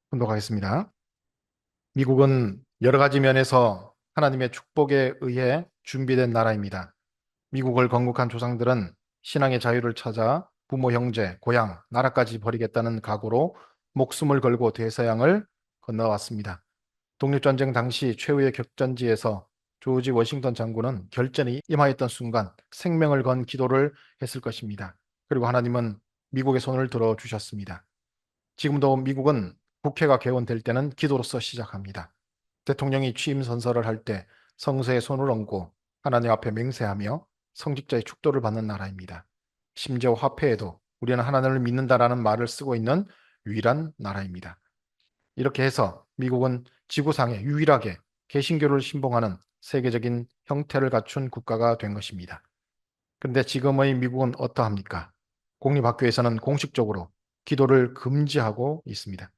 분독하겠습니다. 미국은 여러 가지 면에서 하나님의 축복에 의해 준비된 나라입니다. 미국을 건국한 조상들은 신앙의 자유를 찾아 부모, 형제, 고향, 나라까지 버리겠다는 각오로 목숨을 걸고 대서양을 건너왔습니다. 독립전쟁 당시 최후의 격전지에서 조지 워싱턴 장군은 결전이 임하였던 순간 생명을 건 기도를 했을 것입니다. 그리고 하나님은 미국의 손을 들어주셨습니다. 지금도 미국은 국회가 개원될 때는 기도로서 시작합니다. 대통령이 취임 선서를 할 때 성서에 손을 얹고 하나님 앞에 맹세하며 성직자의 축도를 받는 나라입니다. 심지어 화폐에도 우리는 하나님을 믿는다라는 말을 쓰고 있는 유일한 나라입니다. 이렇게 해서 미국은 지구상에 유일하게 개신교를 신봉하는 세계적인 형태를 갖춘 국가가 된 것입니다. 그런데 지금의 미국은 어떠합니까? 공립학교에서는 공식적으로 기도를 금지하고 있습니다.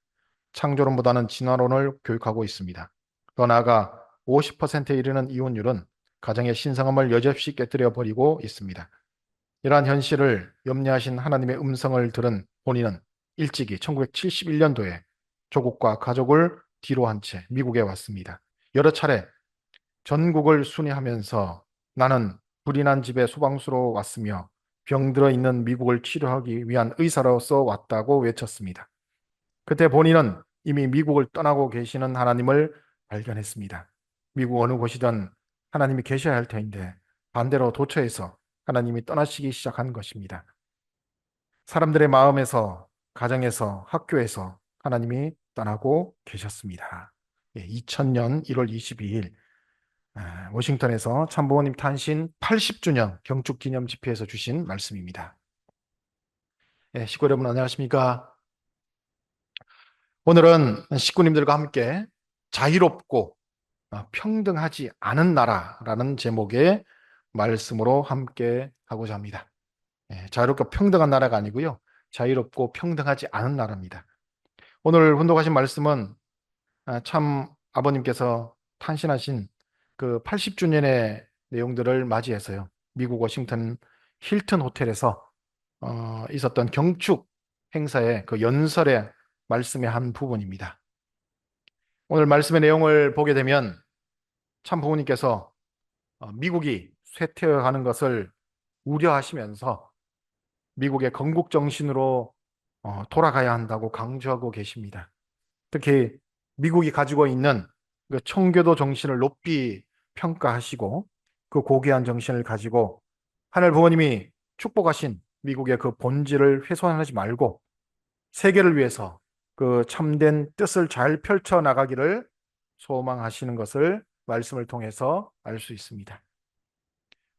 창조론보다는 진화론을 교육하고 있습니다. 더 나아가 50%에 이르는 이혼율은 가정의 신성함을 여지없이 깨뜨려 버리고 있습니다. 이러한 현실을 염려하신 하나님의 음성을 들은 본인은 일찍이 1971년도에 조국과 가족을 뒤로 한 채 미국에 왔습니다. 여러 차례 전국을 순회하면서 나는 불이 난 집에 소방수로 왔으며 병들어 있는 미국을 치료하기 위한 의사로서 왔다고 외쳤습니다. 그때 본인은 이미 미국을 떠나고 계시는 하나님을 발견했습니다. 미국 어느 곳이든 하나님이 계셔야 할 터인데 반대로 도처에서 하나님이 떠나시기 시작한 것입니다. 사람들의 마음에서, 가정에서, 학교에서 하나님이 떠나고 계셨습니다. 2000년 1월 22일 워싱턴에서 참부모님 탄신 80주년 경축 기념 집회에서 주신 말씀입니다. 식구 여러분 안녕하십니까? 오늘은 식구님들과 함께 자유롭고 평등하지 않은 나라라는 제목의 말씀으로 함께 하고자 합니다. 자유롭고 평등한 나라가 아니고요. 자유롭고 평등하지 않은 나라입니다. 오늘 훈독하신 말씀은 참 아버님께서 탄신하신 그 80주년의 내용들을 맞이해서요. 미국 워싱턴 힐튼 호텔에서 있었던 경축 행사의 그 연설의 말씀의 한 부분입니다. 오늘 말씀의 내용을 보게 되면 참 부모님께서 미국이 쇠퇴해가는 것을 우려하시면서 미국의 건국 정신으로 돌아가야 한다고 강조하고 계십니다. 특히 미국이 가지고 있는 그 청교도 정신을 높이 평가하시고 그 고귀한 정신을 가지고 하늘 부모님이 축복하신 미국의 그 본질을 훼손하지 말고 세계를 위해서 그 참된 뜻을 잘 펼쳐 나가기를 소망하시는 것을 말씀을 통해서 알 수 있습니다.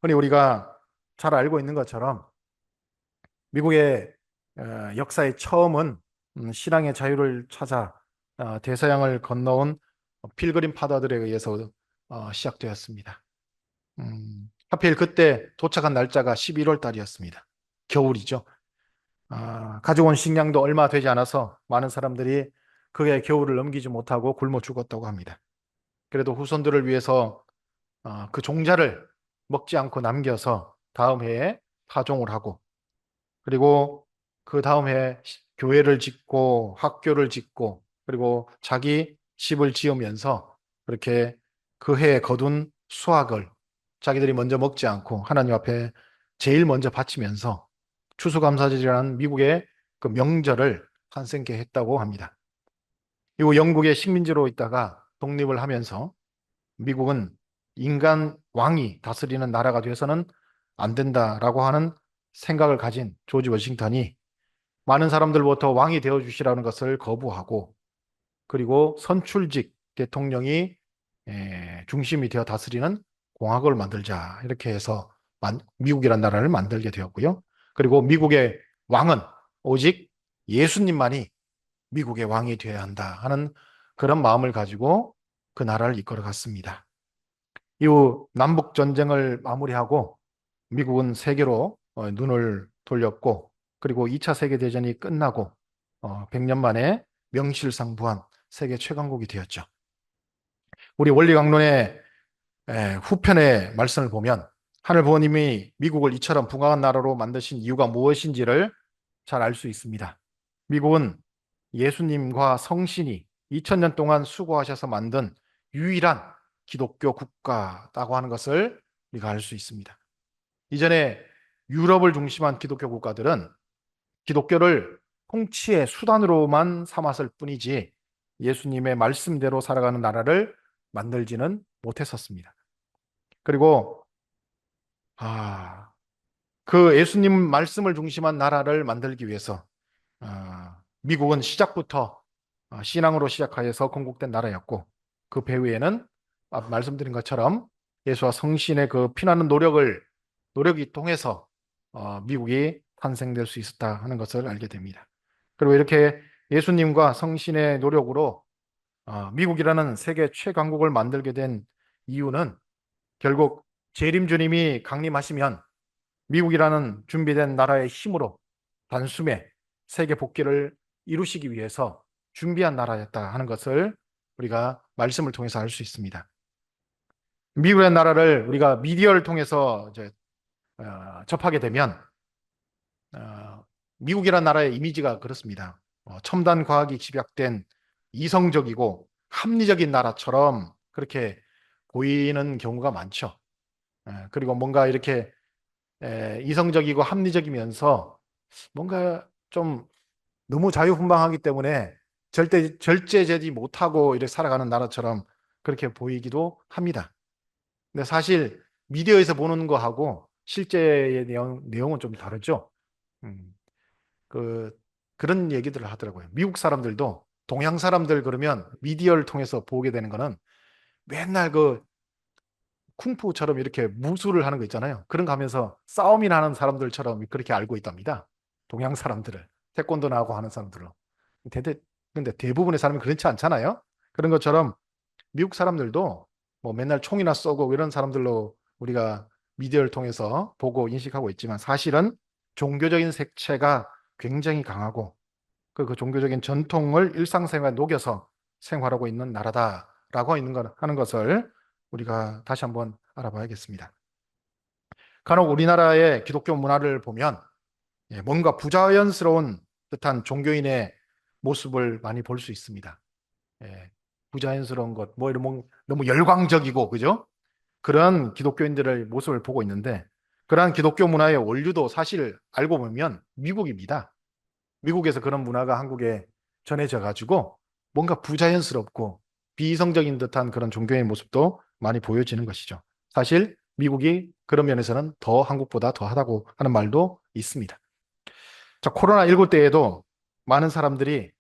흔히 우리가 잘 알고 있는 것처럼 미국의 역사의 처음은 신앙의 자유를 찾아 대서양을 건너온 필그림 파더들에 의해서 시작되었습니다. 하필 그때 도착한 날짜가 11월 달이었습니다. 겨울이죠. 가져온 식량도 얼마 되지 않아서 많은 사람들이 그의 겨울을 넘기지 못하고 굶어 죽었다고 합니다. 그래도 후손들을 위해서 그 종자를 먹지 않고 남겨서 다음 해에 파종을 하고 그리고 그 다음 해에 교회를 짓고 학교를 짓고 그리고 자기 집을 지으면서 그렇게 그 해에 거둔 수확을 자기들이 먼저 먹지 않고 하나님 앞에 제일 먼저 바치면서 추수감사절이라는 미국의 그 명절을 환생케 했다고 합니다. 이후 영국의 식민지로 있다가 독립을 하면서 미국은 인간 왕이 다스리는 나라가 돼서는 안 된다라고 하는 생각을 가진 조지 워싱턴이 많은 사람들부터 왕이 되어 주시라는 것을 거부하고 그리고 선출직 대통령이 중심이 되어 다스리는 공화국을 만들자 이렇게 해서 미국이라는 나라를 만들게 되었고요. 그리고 미국의 왕은 오직 예수님만이 미국의 왕이 되어야 한다 하는 그런 마음을 가지고 그 나라를 이끌어 갔습니다. 이후 남북 전쟁을 마무리하고 미국은 세계로 눈을 돌렸고 그리고 2차 세계대전이 끝나고 100년 만에 명실상부한 세계 최강국이 되었죠. 우리 원리강론의 후편의 말씀을 보면 하늘 부모님이 미국을 이처럼 부강한 나라로 만드신 이유가 무엇인지를 잘 알 수 있습니다. 미국은 예수님과 성신이 2000년 동안 수고하셔서 만든 유일한 기독교 국가라고 하는 것을 우리가 알 수 있습니다. 이전에 유럽을 중심한 기독교 국가들은 기독교를 통치의 수단으로만 삼았을 뿐이지 예수님의 말씀대로 살아가는 나라를 만들지는 못했었습니다. 그리고 그 예수님 말씀을 중심한 나라를 만들기 위해서 미국은 시작부터 신앙으로 시작하여서 건국된 나라였고, 그 배후에는 말씀드린 것처럼 예수와 성신의 그 피나는 노력이 통해서 미국이 탄생될 수 있었다 하는 것을 알게 됩니다. 그리고 이렇게 예수님과 성신의 노력으로 미국이라는 세계 최강국을 만들게 된 이유는 결국 재림 주님이 강림하시면 미국이라는 준비된 나라의 힘으로 단숨에 세계 복귀를 이루시기 위해서 준비한 나라였다 하는 것을 우리가 말씀을 통해서 알 수 있습니다. 미국의 나라를 우리가 미디어를 통해서 이제 접하게 되면 미국이라는 나라의 이미지가 그렇습니다. 첨단 과학이 집약된 이성적이고 합리적인 나라처럼 그렇게 보이는 경우가 많죠. 그리고 뭔가 이렇게 이성적이고 합리적이면서 뭔가 좀 너무 자유분방하기 때문에 절제되지 못하고 이렇게 살아가는 나라처럼 그렇게 보이기도 합니다. 근데 사실 미디어에서 보는 거하고 실제의 내용은 좀 다르죠. 음, 그, 그런 얘기들을 하더라고요. 미국 사람들도 동양 사람들 그러면 미디어를 통해서 보게 되는 거는 맨날 그 쿵푸처럼 이렇게 무술을 하는 거 있잖아요. 그런 거 하면서 싸움이나 하는 사람들처럼 그렇게 알고 있답니다. 동양 사람들을. 태권도나 하고 하는 사람들로. 근데 대부분의 사람이 그렇지 않잖아요. 그런 것처럼 미국 사람들도 뭐 맨날 총이나 쏘고 이런 사람들로 우리가 미디어를 통해서 보고 인식하고 있지만 사실은 종교적인 색채가 굉장히 강하고 그 종교적인 전통을 일상생활에 녹여서 생활하고 있는 나라다라고 하는 것을 우리가 다시 한번 알아봐야겠습니다. 간혹 우리나라의 기독교 문화를 보면 뭔가 부자연스러운 듯한 종교인의 모습을 많이 볼 수 있습니다. 부자연스러운 것, 뭐 이런 너무 열광적이고 그죠? 그런 기독교인들의 모습을 보고 있는데 그러한 기독교 문화의 원류도 사실 알고 보면 미국입니다. 미국에서 그런 문화가 한국에 전해져 가지고 뭔가 부자연스럽고 비이성적인 듯한 그런 종교의 모습도 많이 보여지는 것이죠. 사실 미국이 그런 면에서는 더 한국보다 더 하다고 하는 말도 있습니다. 자, 코로나19 때에도 많은 사람들이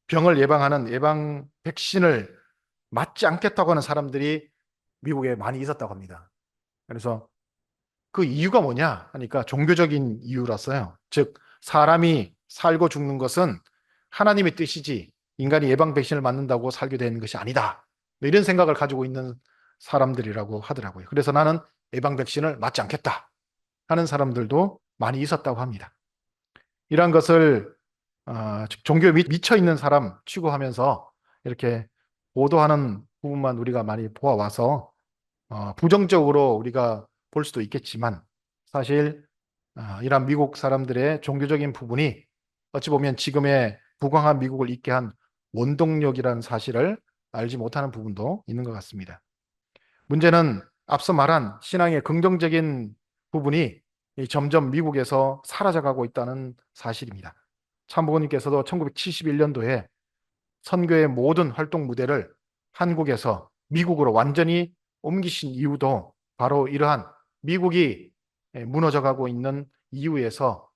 병을 예방하는 예방 백신을 맞지 않겠다고 하는 사람들이 미국에 많이 있었다고 합니다. 그래서 그 이유가 뭐냐 하니까 종교적인 이유라서요. 즉 사람이 살고 죽는 것은 하나님의 뜻이지 인간이 예방 백신을 맞는다고 살게 되는 것이 아니다. 뭐 이런 생각을 가지고 있는 사람들이라고 하더라고요. 그래서 나는 예방 백신을 맞지 않겠다 하는 사람들도 많이 있었다고 합니다. 이러한 것을 즉 종교에 미쳐 있는 사람 취급하면서 이렇게 보도하는 부분만 우리가 많이 보아와서 부정적으로 우리가 볼 수도 있겠지만 사실 이러한 미국 사람들의 종교적인 부분이 어찌 보면 지금의 부강한 미국을 있게 한 원동력이라는 사실을 알지 못하는 부분도 있는 것 같습니다. 문제는 앞서 말한 신앙의 긍정적인 부분이 점점 미국에서 사라져가고 있다는 사실입니다. 참부모님께서도 1971년도에 선교의 모든 활동 무대를 한국에서 미국으로 완전히 옮기신 이유도 바로 이러한 미국이 무너져가고 있는 이유에서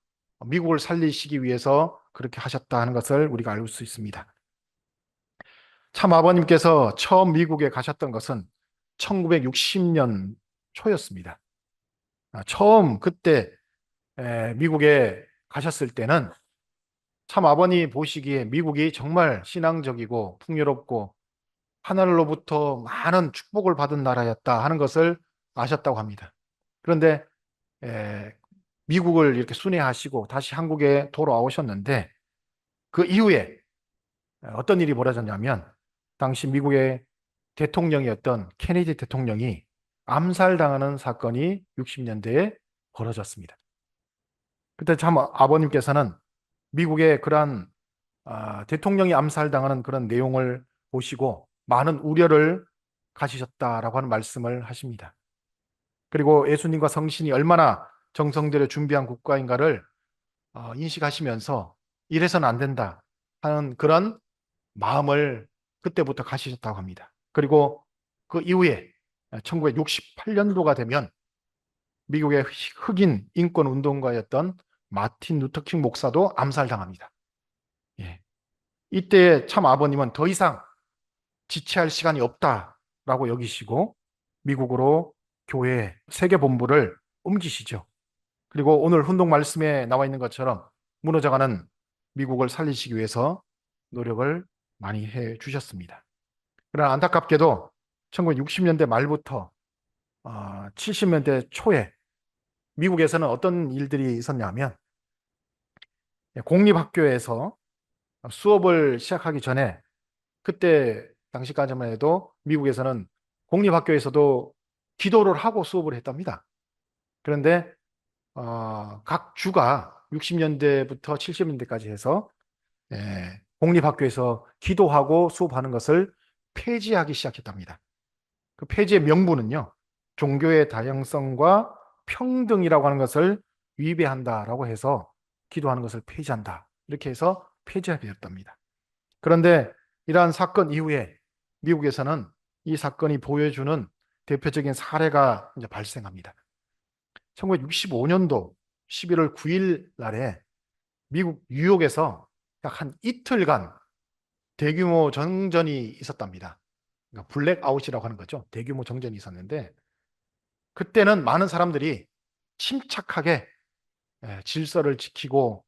미국을 살리시기 위해서 그렇게 하셨다 하는 것을 우리가 알 수 있습니다. 참 아버님께서 처음 미국에 가셨던 것은 1960년 초였습니다. 처음 그때 미국에 가셨을 때는 참 아버님 보시기에 미국이 정말 신앙적이고 풍요롭고 하늘로부터 많은 축복을 받은 나라였다 하는 것을 아셨다고 합니다. 그런데 미국을 이렇게 순회하시고 다시 한국에 돌아오셨는데 그 이후에 어떤 일이 벌어졌냐면 당시 미국의 대통령이었던 케네디 대통령이 암살당하는 사건이 60년대에 벌어졌습니다. 그때 참 아버님께서는 미국의 그러한 대통령이 암살당하는 그런 내용을 보시고 많은 우려를 가지셨다라고 하는 말씀을 하십니다. 그리고 예수님과 성신이 얼마나 정성들여 준비한 국가인가를 인식하시면서 이래서는 안 된다 하는 그런 마음을 그때부터 가지셨다고 합니다. 그리고 그 이후에 1968년도가 되면 미국의 흑인 인권 운동가였던 마틴 루터킹 목사도 암살당합니다. 예. 이때 참 아버님은 더 이상 지체할 시간이 없다라고 여기시고 미국으로 교회 세계 본부를 옮기시죠. 그리고 오늘 훈독 말씀에 나와 있는 것처럼 무너져가는 미국을 살리시기 위해서 노력을 많이 해 주셨습니다. 그러나 안타깝게도 1960년대 말부터 70년대 초에 미국에서는 어떤 일들이 있었냐면 공립학교에서 수업을 시작하기 전에 그때 당시까지만 해도 미국에서는 공립학교에서도 기도를 하고 수업을 했답니다. 그런데 각 주가 60년대부터 70년대까지 해서 공립학교에서 기도하고 수업하는 것을 폐지하기 시작했답니다. 그 폐지의 명분은요, 종교의 다양성과 평등이라고 하는 것을 위배한다라고 해서 기도하는 것을 폐지한다. 이렇게 해서 폐지하게 되었답니다. 그런데 이러한 사건 이후에 미국에서는 이 사건이 보여주는 대표적인 사례가 이제 발생합니다. 1965년도 11월 9일 날에 미국 뉴욕에서 약 한 이틀간 대규모 정전이 있었답니다. 그러니까 블랙아웃이라고 하는 거죠. 대규모 정전이 있었는데 그때는 많은 사람들이 침착하게 질서를 지키고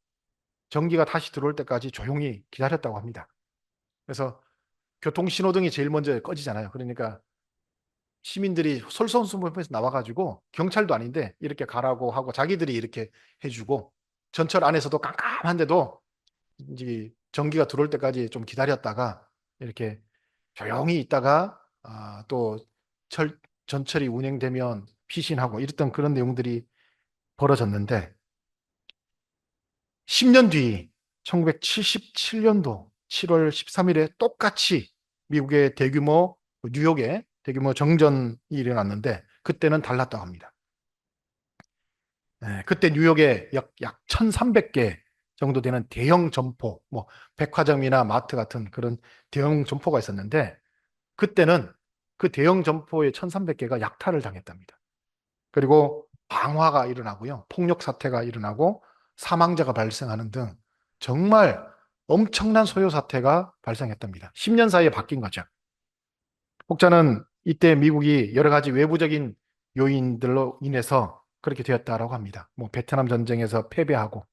전기가 다시 들어올 때까지 조용히 기다렸다고 합니다. 그래서 교통신호등이 제일 먼저 꺼지잖아요. 그러니까 시민들이 솔선수범해서 나와가지고 경찰도 아닌데 이렇게 가라고 하고 자기들이 이렇게 해주고 전철 안에서도 깜깜한데도 이제 전기가 들어올 때까지 좀 기다렸다가 이렇게 조용히 있다가 또 전철이 운행되면 피신하고 이랬던 그런 내용들이 벌어졌는데 10년 뒤 1977년도 7월 13일에 똑같이 미국의 대규모 뉴욕에 대규모 정전이 일어났는데 그때는 달랐다고 합니다. 그때 뉴욕에 약 1,300개 정도 되는 대형 점포, 뭐 백화점이나 마트 같은 그런 대형 점포가 있었는데 그때는 그 대형 점포의 1,300개가 약탈을 당했답니다. 그리고 방화가 일어나고요. 폭력 사태가 일어나고 사망자가 발생하는 등 정말 엄청난 소요 사태가 발생했답니다. 10년 사이에 바뀐 거죠. 혹자는 이때 미국이 여러 가지 외부적인 요인들로 인해서 그렇게 되었다라고 합니다. 뭐 베트남 전쟁에서 패배하고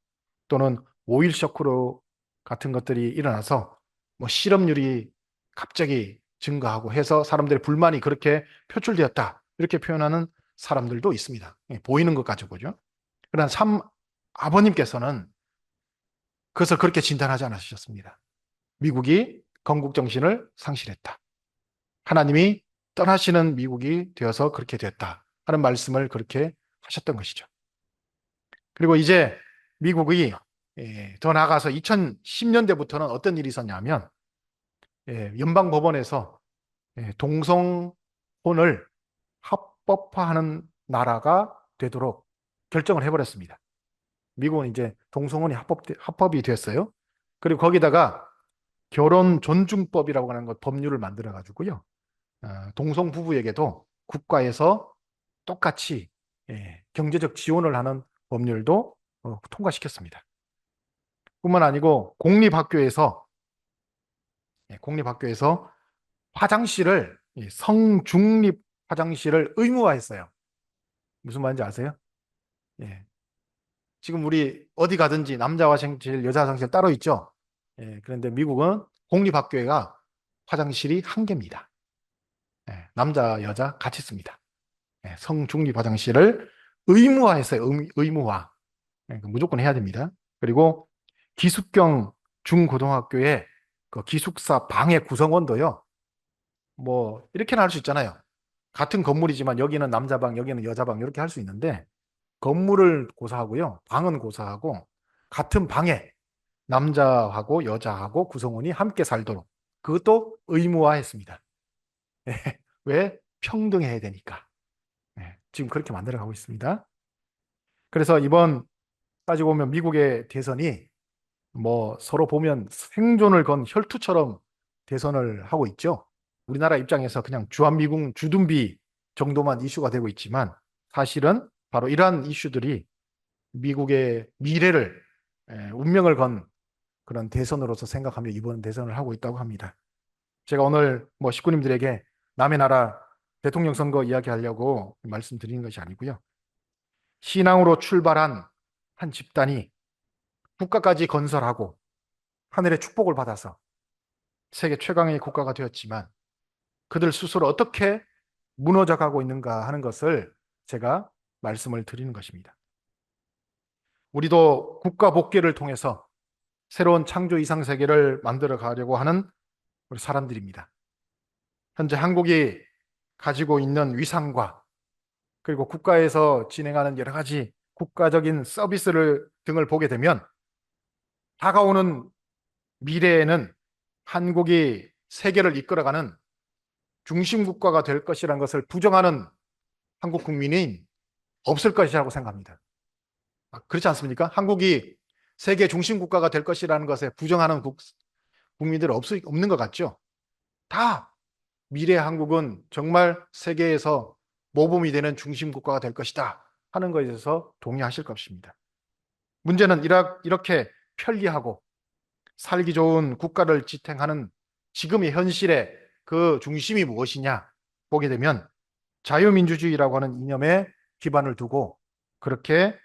또는 오일 쇼크로 같은 것들이 일어나서 뭐 실업률이 갑자기 증가하고 해서 사람들의 불만이 그렇게 표출되었다. 이렇게 표현하는 사람들도 있습니다. 보이는 것 가지고죠. 그러나 참 아버님께서는 그것을 그렇게 진단하지 않으셨습니다. 미국이 건국 정신을 상실했다. 하나님이 떠나시는 미국이 되어서 그렇게 됐다 하는 말씀을 그렇게 하셨던 것이죠. 그리고 이제 미국이 더 나아가서 2010년대부터는 어떤 일이 있었냐면 연방법원에서 동성혼을 합법화하는 나라가 되도록 결정을 해버렸습니다. 미국은 이제 동성혼이 합법이 됐어요. 그리고 거기다가 결혼 존중법이라고 하는 것 법률을 만들어 가지고요. 동성 부부에게도 국가에서 똑같이 경제적 지원을 하는 법률도 통과시켰습니다. 뿐만 아니고 공립학교에서 화장실을 성중립 화장실을 의무화했어요. 무슨 말인지 아세요? 예. 지금 우리 어디 가든지 남자 화장실, 여자 화장실 따로 있죠. 그런데 미국은 공립학교가 화장실이 한 개입니다. 남자, 여자 같이 씁니다. 성중립 화장실을 의무화했어요. 의무화. 무조건 해야 됩니다. 그리고 기숙경 중고등학교의 그 기숙사 방의 구성원도요. 뭐 이렇게는 할 수 있잖아요. 같은 건물이지만 여기는 남자 방, 여기는 여자 방 이렇게 할 수 있는데 건물을 고사하고요. 방은 고사하고 같은 방에 남자하고 여자하고 구성원이 함께 살도록 그것도 의무화했습니다. 왜? 평등해야 되니까. 지금 그렇게 만들어가고 있습니다. 그래서 이번 따지고 보면 미국의 대선이 뭐 서로 보면 생존을 건 혈투처럼 대선을 하고 있죠. 우리나라 입장에서 그냥 주한미군 주둔비 정도만 이슈가 되고 있지만 사실은 바로 이러한 이슈들이 미국의 미래를 운명을 건 그런 대선으로서 생각하며 이번 대선을 하고 있다고 합니다. 제가 오늘 뭐 식구님들에게 남의 나라 대통령 선거 이야기하려고 말씀드리는 것이 아니고요. 신앙으로 출발한 한 집단이 국가까지 건설하고 하늘의 축복을 받아서 세계 최강의 국가가 되었지만 그들 스스로 어떻게 무너져 가고 있는가 하는 것을 제가 말씀을 드리는 것입니다. 우리도 국가 복귀를 통해서 새로운 창조 이상 세계를 만들어 가려고 하는 우리 사람들입니다. 현재 한국이 가지고 있는 위상과 그리고 국가에서 진행하는 여러 가지 국가적인 서비스를 등을 보게 되면 다가오는 미래에는 한국이 세계를 이끌어가는 중심 국가가 될 것이라는 것을 부정하는 한국 국민이 없을 것이라고 생각합니다. 그렇지 않습니까? 한국이 세계 중심 국가가 될 것이라는 것에 부정하는 국민들은 없는 것 같죠? 다 미래 한국은 정말 세계에서 모범이 되는 중심 국가가 될 것이다 하는 것에 대해서 동의하실 것입니다. 문제는 이렇게 편리하고 살기 좋은 국가를 지탱하는 지금의 현실의 그 중심이 무엇이냐 보게 되면 자유민주주의라고 하는 이념에 기반을 두고 그렇게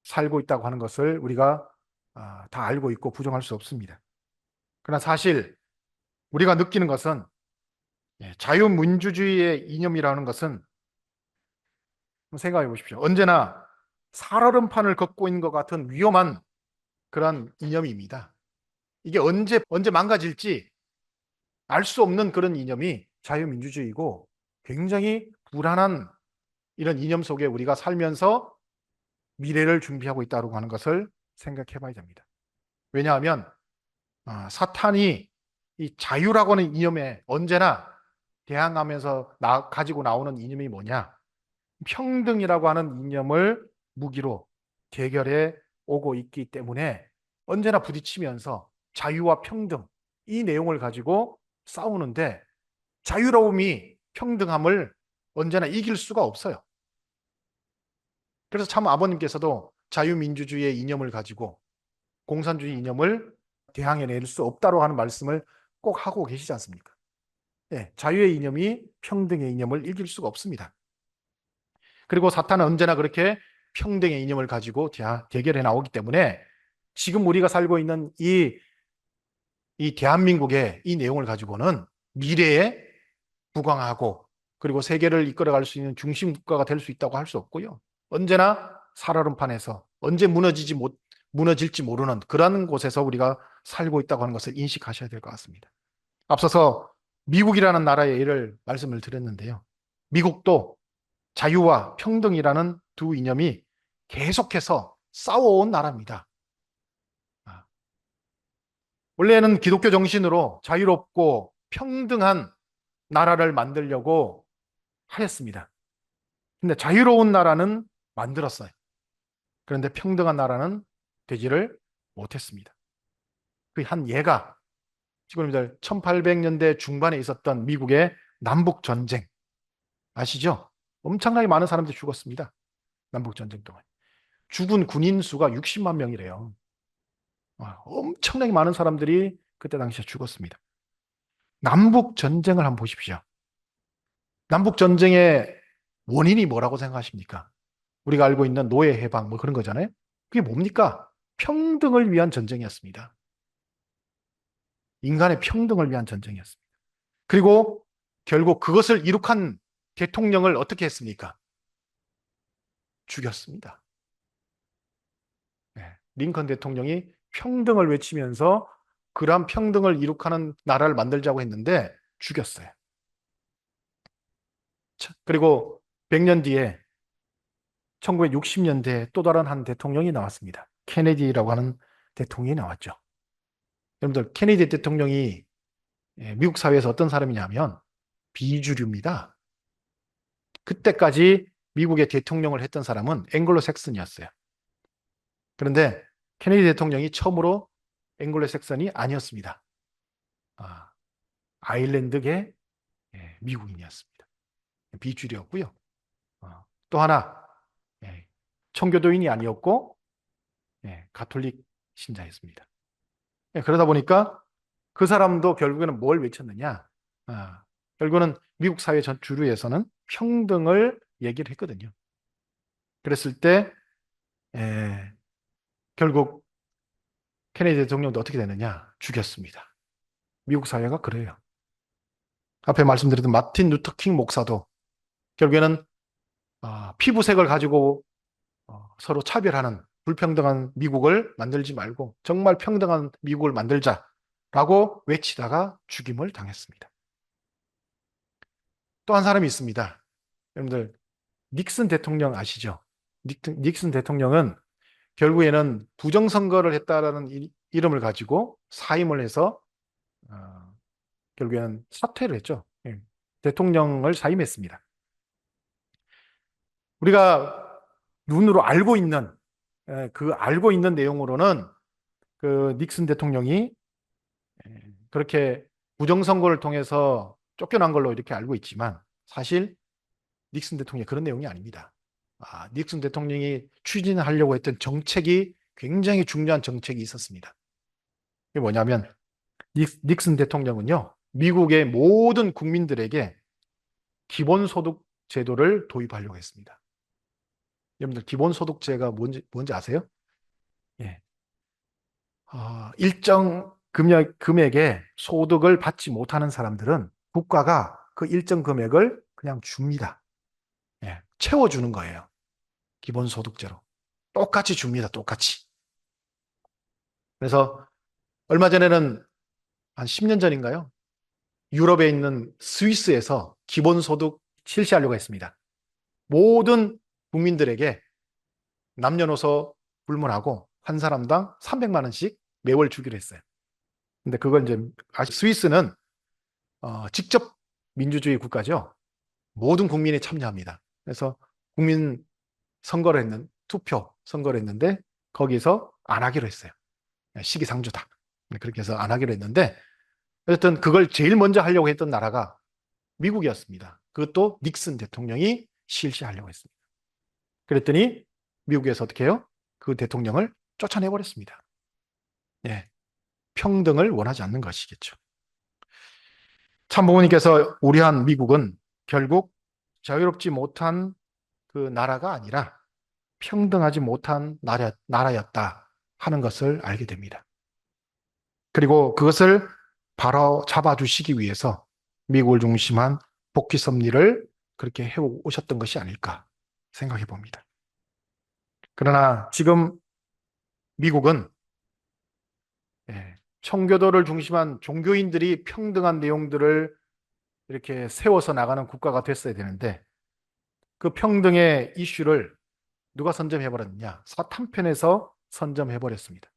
살고 있다고 하는 것을 우리가 다 알고 있고 부정할 수 없습니다. 그러나 사실 우리가 느끼는 것은 자유민주주의의 이념이라는 것은 생각해 보십시오. 언제나 살얼음판을 걷고 있는 것 같은 위험한 그런 이념입니다. 이게 언제 망가질지 알 수 없는 그런 이념이 자유민주주의고 굉장히 불안한 이런 이념 속에 우리가 살면서 미래를 준비하고 있다고 하는 것을 생각해 봐야 됩니다. 왜냐하면 사탄이 이 자유라고 하는 이념에 언제나 대항하면서 가지고 나오는 이념이 뭐냐? 평등이라고 하는 이념을 무기로 대결해 오고 있기 때문에 언제나 부딪히면서 자유와 평등 이 내용을 가지고 싸우는데 자유로움이 평등함을 언제나 이길 수가 없어요. 그래서 참 아버님께서도 자유민주주의의 이념을 가지고 공산주의 이념을 대항해낼 수 없다고 하는 말씀을 꼭 하고 계시지 않습니까? 자유의 이념이 평등의 이념을 이길 수가 없습니다. 그리고 사탄은 언제나 그렇게 평등의 이념을 가지고 대결해 나오기 때문에 지금 우리가 살고 있는 이 대한민국의 이 내용을 가지고는 미래에 부강하고 그리고 세계를 이끌어갈 수 있는 중심 국가가 될 수 있다고 할 수 없고요. 언제나 살얼음판에서 언제 무너질지 모르는 그런 곳에서 우리가 살고 있다고 하는 것을 인식하셔야 될 것 같습니다. 앞서서 미국이라는 나라의 예를 말씀을 드렸는데요. 미국도 자유와 평등이라는 두 이념이 계속해서 싸워온 나라입니다. 원래는 기독교 정신으로 자유롭고 평등한 나라를 만들려고 하였습니다. 근데 자유로운 나라는 만들었어요. 그런데 평등한 나라는 되지를 못했습니다. 그 한 예가 지금들 1800년대 중반에 있었던 미국의 남북 전쟁 아시죠? 엄청나게 많은 사람들이 죽었습니다. 남북 전쟁 동안. 죽은 군인 수가 60만 명이래요. 엄청나게 많은 사람들이 그때 당시에 죽었습니다. 남북 전쟁을 한번 보십시오. 남북 전쟁의 원인이 뭐라고 생각하십니까? 우리가 알고 있는 노예 해방 뭐 그런 거잖아요. 그게 뭡니까? 평등을 위한 전쟁이었습니다. 인간의 평등을 위한 전쟁이었습니다. 그리고 결국 그것을 이룩한 대통령을 어떻게 했습니까? 죽였습니다. 링컨 대통령이 평등을 외치면서 그러한 평등을 이룩하는 나라를 만들자고 했는데 죽였어요. 그리고 100년 뒤에 1960년대에 또 다른 한 대통령이 나왔습니다. 케네디라고 하는 대통령이 나왔죠. 여러분들 케네디 대통령이 미국 사회에서 어떤 사람이냐면 비주류입니다. 그때까지 미국의 대통령을 했던 사람은 앵글로 색슨이었어요. 그런데 케네디 대통령이 처음으로 앵글로 색슨이 아니었습니다. 아, 아일랜드계 미국인이었습니다. 비주류였고요. 또 하나 청교도인이 아니었고 가톨릭 신자였습니다. 그러다 보니까 그 사람도 결국에는 뭘 외쳤느냐? 결국은 미국 사회 전 주류에서는 평등을 얘기를 했거든요. 그랬을 때 결국 케네디 대통령도 어떻게 되느냐? 죽였습니다. 미국 사회가 그래요. 앞에 말씀드렸던 마틴 루터 킹 목사도 결국에는 피부색을 가지고 서로 차별하는 불평등한 미국을 만들지 말고 정말 평등한 미국을 만들자라고 외치다가 죽임을 당했습니다. 또 한 사람이 있습니다. 여러분들 닉슨 대통령 아시죠? 닉슨 대통령은 결국에는 부정선거를 했다라는 이름을 가지고 사임을 해서 결국에는 사퇴를 했죠. 대통령을 사임했습니다. 우리가 눈으로 알고 있는 그 알고 있는 내용으로는 그 닉슨 대통령이 그렇게 부정선거를 통해서 쫓겨난 걸로 이렇게 알고 있지만 사실 닉슨 대통령이 그런 내용이 아닙니다. 닉슨 대통령이 추진하려고 했던 정책이 굉장히 중요한 정책이 있었습니다. 그게 뭐냐면 닉슨 대통령은요, 미국의 모든 국민들에게 기본소득 제도를 도입하려고 했습니다. 여러분들 기본소득제가 뭔지 아세요? 예. 일정 금액의 소득을 받지 못하는 사람들은 국가가 그 일정 금액을 그냥 줍니다. 채워주는 거예요. 기본소득제로. 똑같이 줍니다. 똑같이. 그래서 얼마 전에는 한 10년 전인가요? 유럽에 있는 스위스에서 기본소득 실시하려고 했습니다. 모든 국민들에게 남녀노소 불문하고 한 사람당 300만 원씩 매월 주기로 했어요. 근데 그걸 이제 아직 스위스는 직접 민주주의 국가죠. 모든 국민이 참여합니다. 그래서 국민 투표 선거를 했는데 거기서 안 하기로 했어요. 시기상조다. 그렇게 해서 안 하기로 했는데 어쨌든 그걸 제일 먼저 하려고 했던 나라가 미국이었습니다. 그것도 닉슨 대통령이 실시하려고 했습니다. 그랬더니 미국에서 어떻게 해요? 그 대통령을 쫓아내버렸습니다. 예, 평등을 원하지 않는 것이겠죠. 참부모님께서 우려한 미국은 결국 자유롭지 못한 그 나라가 아니라 평등하지 못한 나라였다 하는 것을 알게 됩니다. 그리고 그것을 바로 잡아주시기 위해서 미국을 중심한 복귀 섭리를 그렇게 해오셨던 것이 아닐까 생각해 봅니다. 그러나 지금 미국은 청교도를 중심한 종교인들이 평등한 내용들을 이렇게 세워서 나가는 국가가 됐어야 되는데 그 평등의 이슈를 누가 선점해버렸느냐? 사탄편에서 선점해버렸습니다.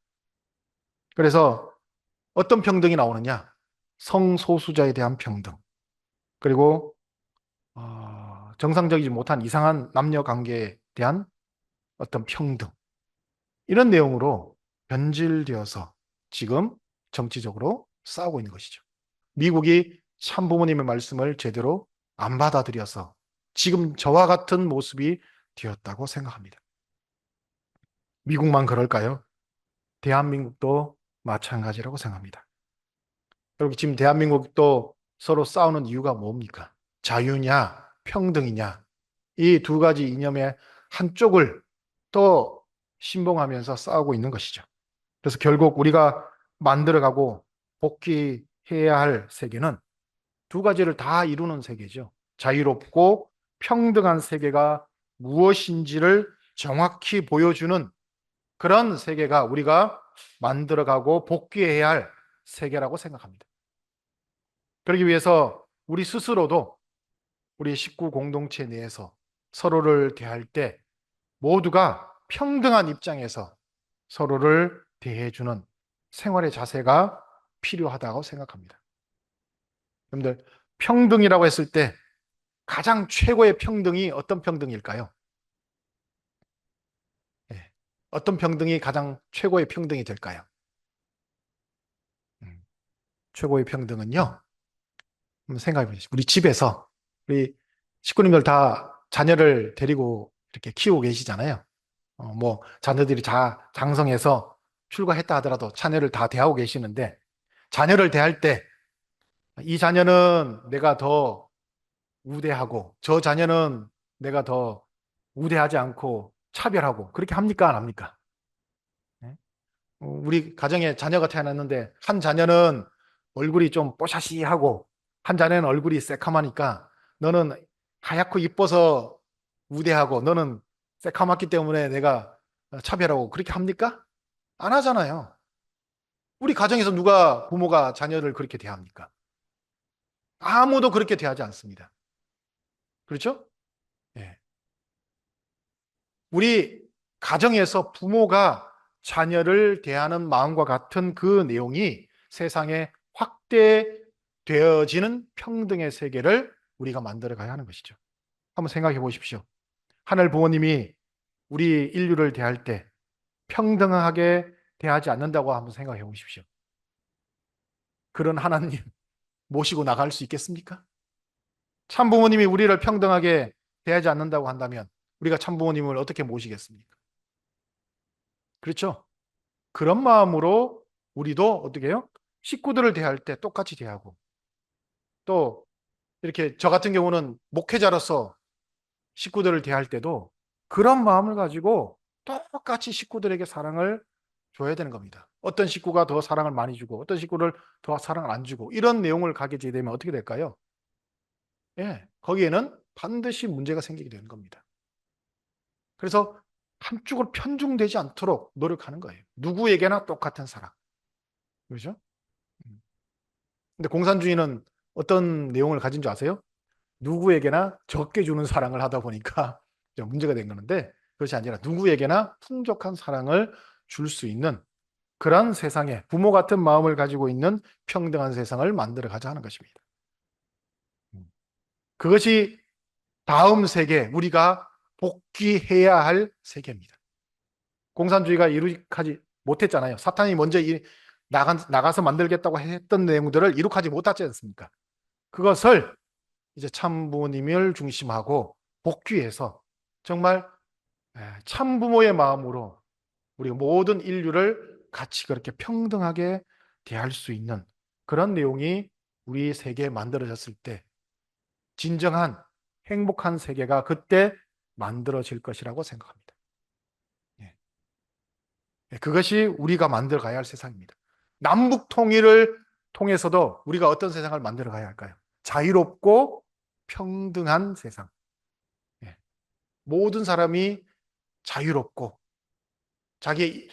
그래서 어떤 평등이 나오느냐? 성소수자에 대한 평등, 그리고 정상적이지 못한 이상한 남녀 관계에 대한 어떤 평등, 이런 내용으로 변질되어서 지금 정치적으로 싸우고 있는 것이죠. 미국이 참부모님의 말씀을 제대로 안 받아들여서 지금 저와 같은 모습이 되었다고 생각합니다. 미국만 그럴까요? 대한민국도 마찬가지라고 생각합니다. 여러분, 지금 대한민국도 서로 싸우는 이유가 뭡니까? 자유냐, 평등이냐. 이 두 가지 이념의 한쪽을 또 신봉하면서 싸우고 있는 것이죠. 그래서 결국 우리가 만들어가고 복귀해야 할 세계는 두 가지를 다 이루는 세계죠. 자유롭고 평등한 세계가 무엇인지를 정확히 보여주는 그런 세계가 우리가 만들어가고 복귀해야 할 세계라고 생각합니다. 그러기 위해서 우리 스스로도 우리 식구 공동체 내에서 서로를 대할 때 모두가 평등한 입장에서 서로를 대해주는 생활의 자세가 필요하다고 생각합니다. 여러분들, 평등이라고 했을 때 가장 최고의 평등이 어떤 평등일까요? 예. 어떤 평등이 가장 최고의 평등이 될까요? 음, 최고의 평등은요, 한번 생각해 보시죠. 우리 집에서 우리 식구님들 다 자녀를 데리고 이렇게 키우고 계시잖아요. 뭐 자녀들이 다 장성해서 출가했다 하더라도 자녀를 다 대하고 계시는데, 자녀를 대할 때 이 자녀는 내가 더 우대하고 저 자녀는 내가 더 우대하지 않고 차별하고 그렇게 합니까? 안 합니까? 네? 우리 가정에 자녀가 태어났는데 한 자녀는 얼굴이 좀 뽀샤시하고 한 자녀는 얼굴이 새카마니까 너는 하얗고 이뻐서 우대하고 너는 새카맣기 때문에 내가 차별하고 그렇게 합니까? 안 하잖아요. 우리 가정에서 누가 부모가 자녀를 그렇게 대합니까? 아무도 그렇게 대하지 않습니다. 그렇죠? 예. 우리 가정에서 부모가 자녀를 대하는 마음과 같은 그 내용이 세상에 확대되어지는 평등의 세계를 우리가 만들어 가야 하는 것이죠. 한번 생각해 보십시오. 하늘 부모님이 우리 인류를 대할 때 평등하게 대하지 않는다고 한번 생각해 보십시오. 그런 하나님 모시고 나갈 수 있겠습니까? 참 부모님이 우리를 평등하게 대하지 않는다고 한다면 우리가 참 부모님을 어떻게 모시겠습니까? 그렇죠? 그런 마음으로 우리도 어떻게 해요? 식구들을 대할 때 똑같이 대하고, 또 이렇게 저 같은 경우는 목회자로서 식구들을 대할 때도 그런 마음을 가지고 똑같이 식구들에게 사랑을 줘야 되는 겁니다. 어떤 식구가 더 사랑을 많이 주고 어떤 식구를 더 사랑을 안 주고 이런 내용을 가지게 되면 어떻게 될까요? 예, 거기에는 반드시 문제가 생기게 되는 겁니다. 그래서 한쪽으로 편중되지 않도록 노력하는 거예요. 누구에게나 똑같은 사랑. 그렇죠? 근데 공산주의는 어떤 내용을 가진 줄 아세요? 누구에게나 적게 주는 사랑을 하다 보니까 좀 문제가 된 거는데, 그것이 아니라 누구에게나 풍족한 사랑을 줄 수 있는 그런 세상에, 부모 같은 마음을 가지고 있는 평등한 세상을 만들어 가자 하는 것입니다. 그것이 다음 세계, 우리가 복귀해야 할 세계입니다. 공산주의가 이룩하지 못했잖아요. 사탄이 먼저 나가서 만들겠다고 했던 내용들을 이룩하지 못하지 않습니까? 그것을 이제 참부모님을 중심하고 복귀해서 정말 참부모의 마음으로 우리 모든 인류를 같이 그렇게 평등하게 대할 수 있는 그런 내용이 우리 세계에 만들어졌을 때 진정한 행복한 세계가 그때 만들어질 것이라고 생각합니다. 예. 그것이 우리가 만들어 가야 할 세상입니다. 남북 통일을 통해서도 우리가 어떤 세상을 만들어 가야 할까요? 자유롭고 평등한 세상. 예. 모든 사람이 자유롭고 자기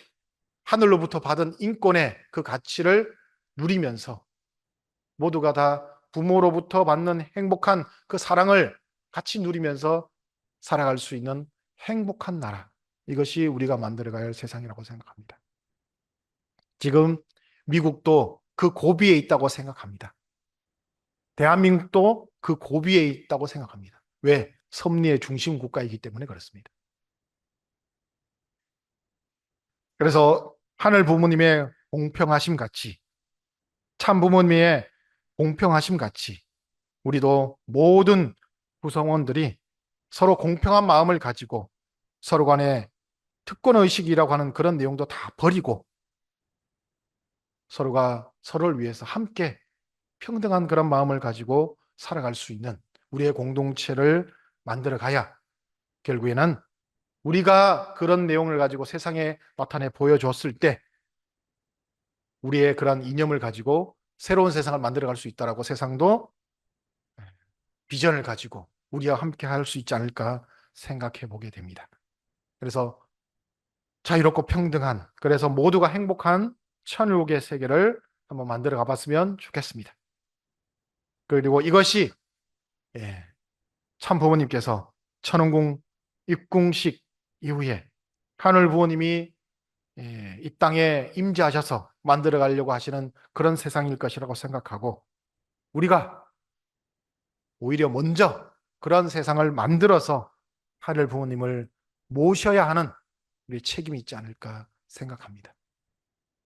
하늘로부터 받은 인권의 그 가치를 누리면서 모두가 다 부모로부터 받는 행복한 그 사랑을 같이 누리면서 살아갈 수 있는 행복한 나라. 이것이 우리가 만들어가야 할 세상이라고 생각합니다. 지금 미국도 그 고비에 있다고 생각합니다. 대한민국도 그 고비에 있다고 생각합니다. 왜? 섭리의 중심 국가이기 때문에 그렇습니다. 그래서 하늘 부모님의 공평하심 같이, 참 부모님의 공평하심 같이 우리도 모든 구성원들이 서로 공평한 마음을 가지고 서로 간에 특권의식이라고 하는 그런 내용도 다 버리고 서로가 서로를 위해서 함께 평등한 그런 마음을 가지고 살아갈 수 있는 우리의 공동체를 만들어 가야 결국에는 우리가 그런 내용을 가지고 세상에 나타내 보여줬을 때 우리의 그런 이념을 가지고 새로운 세상을 만들어 갈 수 있다라고 세상도 비전을 가지고 우리와 함께 할 수 있지 않을까 생각해 보게 됩니다. 그래서 자유롭고 평등한, 그래서 모두가 행복한 천국의 세계를 한번 만들어 가봤으면 좋겠습니다. 그리고 이것이 참 부모님께서 천운궁 입궁식 이후에 하늘 부모님이 이 땅에 임재하셔서 만들어 가려고 하시는 그런 세상일 것이라고 생각하고, 우리가 오히려 먼저 그런 세상을 만들어서 하늘 부모님을 모셔야 하는 우리 책임이 있지 않을까 생각합니다.